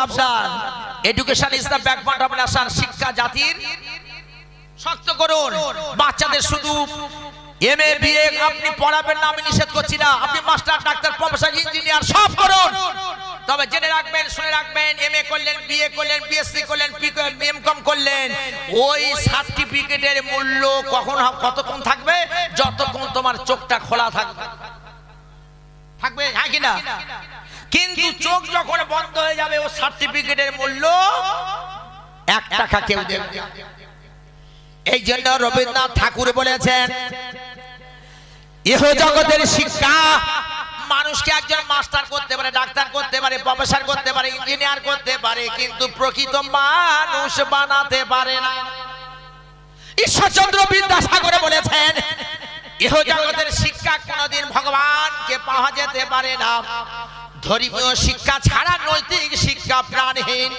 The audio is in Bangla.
সাবধান। Education is the backbone of nation. শিক্ষা জাতির শক্ত করুন। বাচ্চাদের শুধু এমএ বিএ আপনি পড়াবেন না, আমি নিষেধ করছি না। আপনি মাস্টার, ডাক্তার, প্রফেসর, ইঞ্জিনিয়ার সব করুন। তবে জেনে রাখবেন, শুনে রাখবেন, এমএ করলেন, বিএ করলেন, বিএসসি করলেন, এমকম করলেন, ওই সার্টিফিকেটের মূল্য কতক্ষণ থাকবে? যতক্ষণ তোমার চোখটা খোলা থাকবে। থাকবে, হ্যাঁ কিনা? কিন্তু চোখ যখন বন্ধ হয়ে যাবে, ও সার্টিফিকেটের মূল্য 1 টাকা কেউ দেবে। এই জন্য রবীন্দ্রনাথ ঠাকুর বলেছেন, ইহ জগতের শিক্ষা মানুষকে একজন মাস্টার করতে পারে, ডাক্তার করতে পারে, প্রফেসর করতে পারে, ইঞ্জিনিয়ার করতে পারে, কিন্তু প্রকৃত মানুষ বানাতে পারে না। ঈশ্বরচন্দ্র বিদ্যাসাগর বলেছেন, ইহ জগতের শিক্ষা কোনদিন ভগবানকে পাওয়া যেতে পারে না। ধর্মীয় শিক্ষা ছাড়া নৈতিক শিক্ষা প্রাণহীন।